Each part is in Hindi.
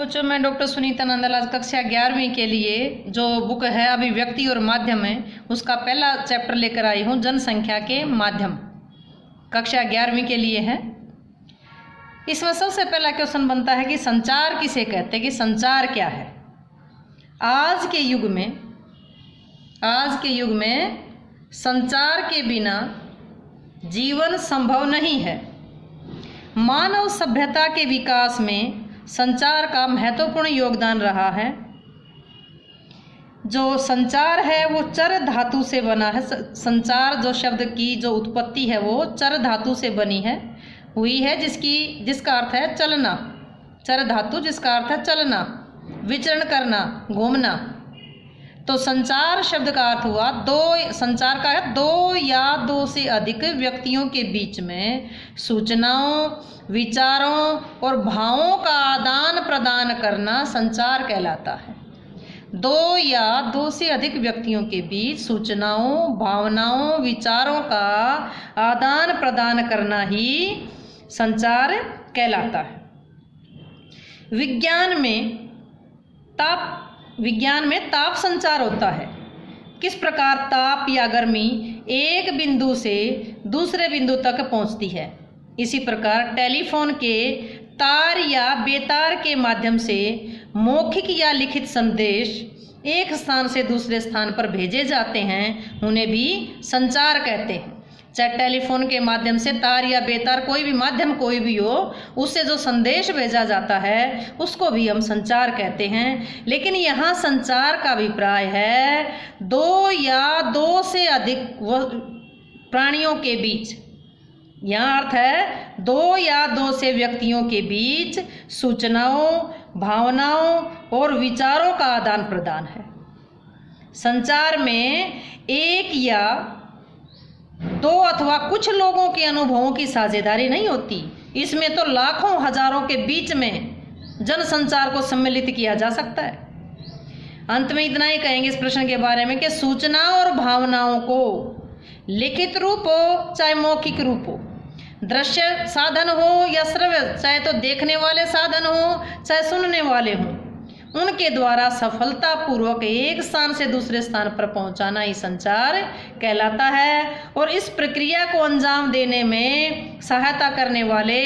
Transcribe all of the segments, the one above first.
बच्चों, मैं डॉक्टर सुनीता नंदलाल आज कक्षा 11वीं के लिए जो बुक है अभिव्यक्ति और माध्यम है उसका पहला चैप्टर लेकर आई हूँ, जनसंख्या के माध्यम। कक्षा 11वीं के लिए है। इसमें सबसे पहला क्वेश्चन बनता है कि संचार किसे कहते हैं, कि संचार क्या है। आज के युग में संचार के बिना जीवन संभव नहीं है। मानव सभ्यता के विकास में संचार का महत्वपूर्ण योगदान रहा है। जो संचार है वो चर धातु से बना है। संचार जो शब्द की जो उत्पत्ति है वो चर धातु से बनी है हुई है, जिसका अर्थ है चलना। चर धातु जिसका अर्थ है चलना, विचरण करना, घूमना। तो संचार शब्द का अर्थ हुआ संचार का है दो या दो से अधिक व्यक्तियों के बीच में सूचनाओं, विचारों और भावों का आदान प्रदान करना संचार कहलाता है। दो या दो से अधिक व्यक्तियों के बीच सूचनाओं, भावनाओं, विचारों का आदान प्रदान करना ही संचार कहलाता है। विज्ञान में ताप संचार होता है। किस प्रकार ताप या गर्मी एक बिंदु से दूसरे बिंदु तक पहुंचती है, इसी प्रकार टेलीफोन के तार या बेतार के माध्यम से मौखिक या लिखित संदेश एक स्थान से दूसरे स्थान पर भेजे जाते हैं, उन्हें भी संचार कहते हैं। चाहे टेलीफोन के माध्यम से तार या बेतार कोई भी माध्यम कोई भी हो, उससे जो संदेश भेजा जाता है उसको भी हम संचार कहते हैं। लेकिन यहाँ संचार का अभिप्राय है दो या दो से अधिक प्राणियों के बीच। यहाँ अर्थ है दो या दो से व्यक्तियों के बीच सूचनाओं, भावनाओं और विचारों का आदान प्रदान है। संचार में एक या दो अथवा कुछ लोगों के अनुभवों की साझेदारी नहीं होती। इसमें तो लाखों हजारों के बीच में जनसंचार को सम्मिलित किया जा सकता है। अंत में इतना ही कहेंगे इस प्रश्न के बारे में कि सूचना और भावनाओं को लिखित रूप हो चाहे मौखिक रूप हो, दृश्य साधन हो या श्रव्य, चाहे तो देखने वाले साधन हो चाहे सुनने वाले हों, उनके द्वारा सफलतापूर्वक एक स्थान से दूसरे स्थान पर पहुंचाना ही संचार कहलाता है। और इस प्रक्रिया को अंजाम देने में सहायता करने वाले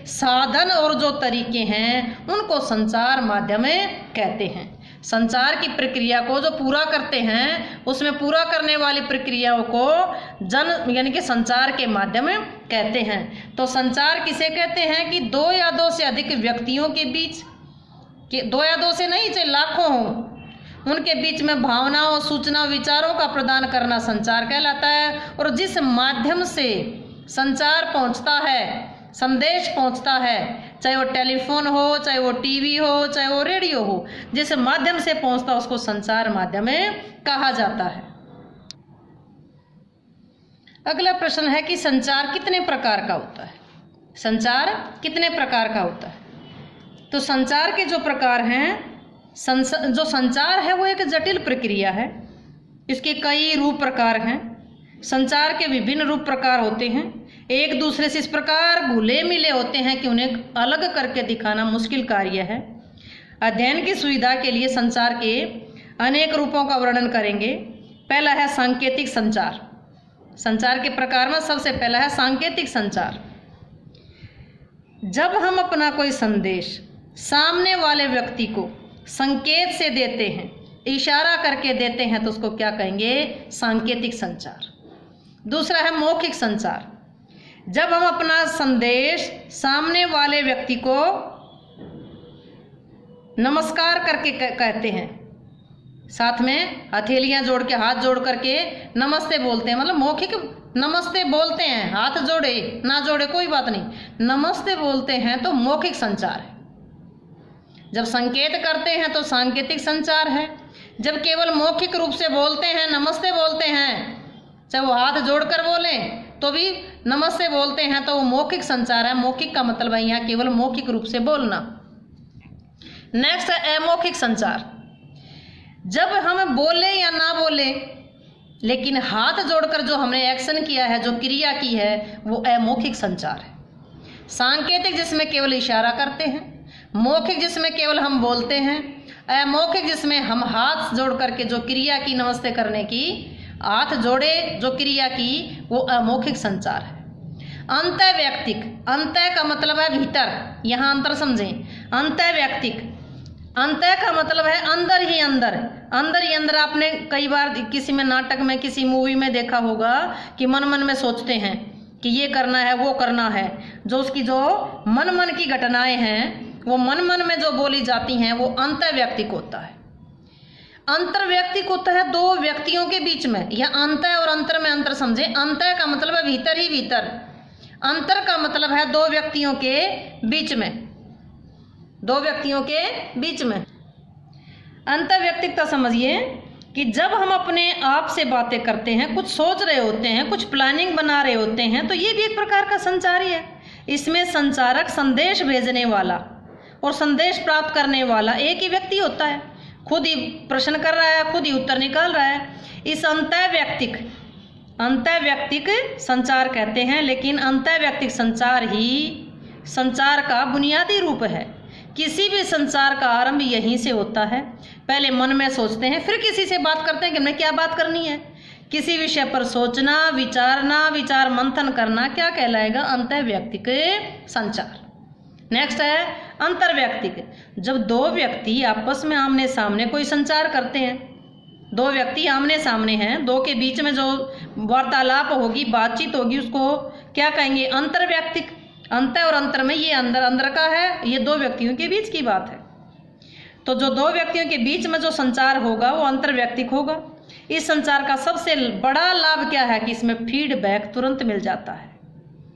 साधन और जो तरीके हैं उनको संचार माध्यम कहते हैं। संचार की प्रक्रिया को जो पूरा करते हैं उसमें पूरा करने वाली प्रक्रियाओं को यानी कि संचार के माध्यम कहते हैं। तो संचार किसे कहते हैं कि दो या दो से अधिक व्यक्तियों के बीच, कि दो या दो से नहीं चाहे लाखों हों, उनके बीच में भावनाओं, सूचना, विचारों का प्रदान करना संचार कहलाता है। और जिस माध्यम से संचार पहुंचता है, संदेश पहुंचता है, चाहे वो टेलीफोन हो, चाहे वो टीवी हो, चाहे वो रेडियो हो, जिस माध्यम से पहुंचता है उसको संचार माध्यम कहा जाता है। अगला प्रश्न है कि संचार कितने प्रकार का होता है। संचार कितने प्रकार का होता है? तो संचार के जो प्रकार हैं, जो संचार है वो एक जटिल प्रक्रिया है। इसके कई रूप प्रकार हैं। संचार के विभिन्न रूप प्रकार होते हैं, एक दूसरे से इस प्रकार घुले मिले होते हैं कि उन्हें अलग करके दिखाना मुश्किल कार्य है। अध्ययन की सुविधा के लिए संचार के अनेक रूपों का वर्णन करेंगे। पहला है सांकेतिक संचार। संचार के प्रकार में सबसे पहला है सांकेतिक संचार। जब हम अपना कोई संदेश सामने वाले व्यक्ति को संकेत से देते हैं, इशारा करके देते हैं, तो उसको क्या कहेंगे? सांकेतिक संचार। दूसरा है मौखिक संचार। जब हम अपना संदेश सामने वाले व्यक्ति को नमस्कार करके कहते हैं, साथ में हथेलियां जोड़ के, हाथ जोड़ करके नमस्ते बोलते हैं, मतलब मौखिक नमस्ते बोलते हैं, हाथ जोड़े ना जोड़े कोई बात नहीं, नमस्ते बोलते हैं, तो मौखिक संचार है। जब संकेत करते हैं तो सांकेतिक संचार है। जब केवल मौखिक रूप से बोलते हैं, नमस्ते बोलते हैं, चाहे वो हाथ जोड़कर बोलें तो भी नमस्ते बोलते हैं, तो वो मौखिक संचार है। मौखिक का मतलब है यहाँ केवल मौखिक रूप से बोलना। नेक्स्ट है अमौखिक संचार। जब हम बोले या ना बोले लेकिन हाथ जोड़कर जो हमने एक्शन किया है, जो क्रिया की है, वो अमौखिक संचार है। सांकेतिक जिसमें केवल इशारा करते हैं, मौखिक जिसमें केवल हम बोलते हैं, अमौखिक जिसमें हम हाथ जोड़ करके जो क्रिया की नमस्ते करने की, हाथ जोड़े जो क्रिया की, वो अमौखिक संचार है। अंतःवैयक्तिक, अंतः का मतलब है भीतर, यहाँ अंतर समझें। अंतःवैयक्तिक, अंतः का मतलब है अंदर ही अंदर, अंदर ही अंदर। आपने कई बार किसी में नाटक में, किसी मूवी में देखा होगा कि मन मन में सोचते हैं कि ये करना है, वो करना है। जो उसकी जो मन मन की घटनाएं हैं, वो मन मन में जो बोली जाती हैं, वो अंतःवैयक्तिक होता है। अंतर्वैयक्तिक होता है दो व्यक्तियों के बीच में। यह अंतः और अंतर में अंतर समझे। अंतः का मतलब है भीतर ही भीतर, अंतर का मतलब है दो व्यक्तियों के बीच में, दो व्यक्तियों के बीच में। अंतर्वैयक्तिकता समझिए कि जब हम अपने आप से बातें करते हैं, कुछ सोच रहे होते हैं, कुछ प्लानिंग बना रहे होते हैं, तो ये भी एक प्रकार का संचार ही है। इसमें संचारक, संदेश भेजने वाला और संदेश प्राप्त करने वाला एक ही व्यक्ति होता है। खुद ही प्रश्न कर रहा है, खुद ही उत्तर निकाल रहा है। इस अंतःवैयक्तिक, अंतःवैयक्तिक संचार कहते हैं। लेकिन अंतःवैयक्तिक संचार ही संचार का बुनियादी रूप है। किसी भी संचार का आरंभ यहीं से होता है। पहले मन में सोचते हैं, फिर किसी से बात करते हैं कि हमने क्या बात करनी है। किसी विषय पर सोचना, विचारना, विचार मंथन करना क्या कहलाएगा? अंतःवैयक्तिक संचार। नेक्स्ट है अंतर्वैयक्तिक। जब दो व्यक्ति आपस में आमने सामने कोई संचार करते हैं, दो व्यक्ति आमने सामने हैं, दो के बीच में जो वार्तालाप होगी, बातचीत होगी, उसको क्या कहेंगे? अंतर्वैयक्तिक। अंतर और अंतर में ये अंदर अंदर का है, ये दो व्यक्तियों के बीच की बात है। तो जो दो व्यक्तियों के बीच में जो संचार होगा वो अंतर्वैयक्तिक होगा। इस संचार का सबसे बड़ा लाभ क्या है कि इसमें फीडबैक तुरंत मिल जाता है।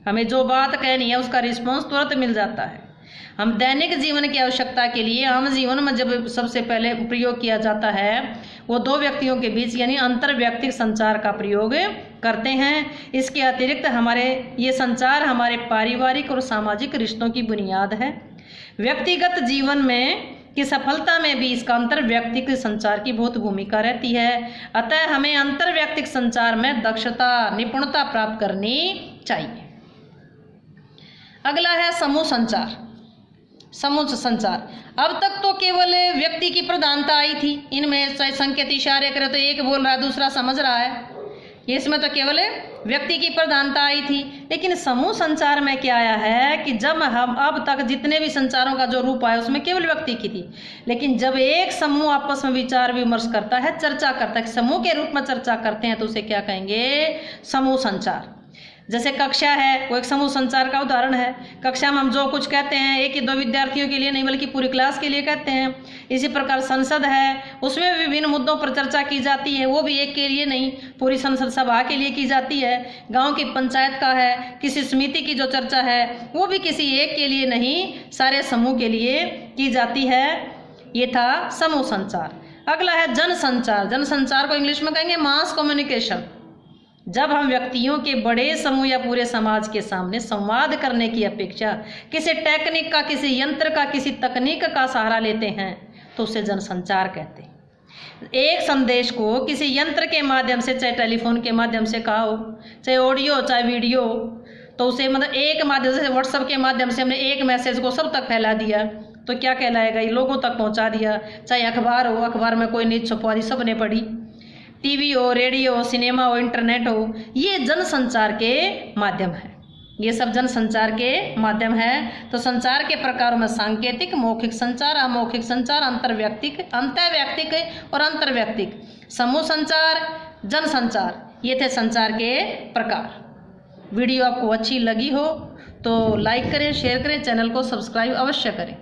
हमें जो बात कहनी है उसका रिस्पॉन्स तुरंत मिल जाता है। हम दैनिक जीवन की आवश्यकता के लिए आम जीवन में जब सबसे पहले प्रयोग किया जाता है, वो दो व्यक्तियों के बीच यानी अंतर्वैयक्तिक संचार का प्रयोग करते हैं। इसके अतिरिक्त हमारे ये संचार हमारे पारिवारिक और सामाजिक रिश्तों की बुनियाद है। व्यक्तिगत जीवन में की सफलता में भी इसका अंतर्वैयक्तिक संचार की बहुत भूमिका रहती है। अतः हमें अंतर्वैयक्तिक संचार में दक्षता, निपुणता प्राप्त करनी चाहिए। अगला है समूह संचार। समूह संचार, अब तक तो केवल व्यक्ति की प्रधानता आई थी। इनमें संकेत इशारे करे तो एक बोल रहा है, दूसरा समझ रहा है, इसमें तो केवल व्यक्ति की प्रधानता आई थी। लेकिन समूह संचार में क्या आया है कि जब हम अब तक जितने भी संचारों का जो रूप आया उसमें केवल व्यक्ति की थी। लेकिन जब एक समूह आपस में विचार विमर्श करता है, चर्चा करता है, समूह के रूप में चर्चा करते हैं, तो उसे क्या कहेंगे? समूह संचार। जैसे कक्षा है, वो एक समूह संचार का उदाहरण है। कक्षा में हम जो कुछ कहते हैं एक ही दो विद्यार्थियों के लिए नहीं बल्कि पूरी क्लास के लिए कहते हैं। इसी प्रकार संसद है, उसमें विभिन्न मुद्दों पर चर्चा की जाती है, वो भी एक के लिए नहीं पूरी संसद सभा के लिए की जाती है। गांव की पंचायत का है, किसी समिति की जो चर्चा है वो भी किसी एक के लिए नहीं, सारे समूह के लिए की जाती है। ये था समूह संचार। अगला है जन संचार। जन संचार को इंग्लिश में कहेंगे मास कम्युनिकेशन। जब हम व्यक्तियों के बड़े समूह या पूरे समाज के सामने संवाद करने की अपेक्षा किसी टेक्निक का, किसी यंत्र का, किसी तकनीक का सहारा लेते हैं तो उसे जनसंचार कहते हैं। एक संदेश को किसी यंत्र के माध्यम से, चाहे टेलीफोन के माध्यम से कहा हो, चाहे ऑडियो चाहे वीडियो, तो उसे मतलब एक माध्यम से, व्हाट्सएप के माध्यम से हमने एक मैसेज को सब तक फैला दिया तो क्या कहलाएगा? ये लोगों तक पहुंचा दिया। चाहे अखबार हो, अखबार में कोई न्यूज़ छपवा दी, सबने पढ़ी। टीवी हो, रेडियो हो, सिनेमा हो, इंटरनेट हो, ये जनसंचार के माध्यम है। ये सब जनसंचार के माध्यम है। तो संचार के प्रकारों में सांकेतिक, मौखिक संचार, अमौखिक संचार, अंतर्वैयक्तिक और अंतर्वैयक्तिक, समूह संचार, जनसंचार, ये थे संचार के प्रकार। वीडियो आपको अच्छी लगी हो तो लाइक करें, शेयर करें, चैनल को सब्सक्राइब अवश्य करें।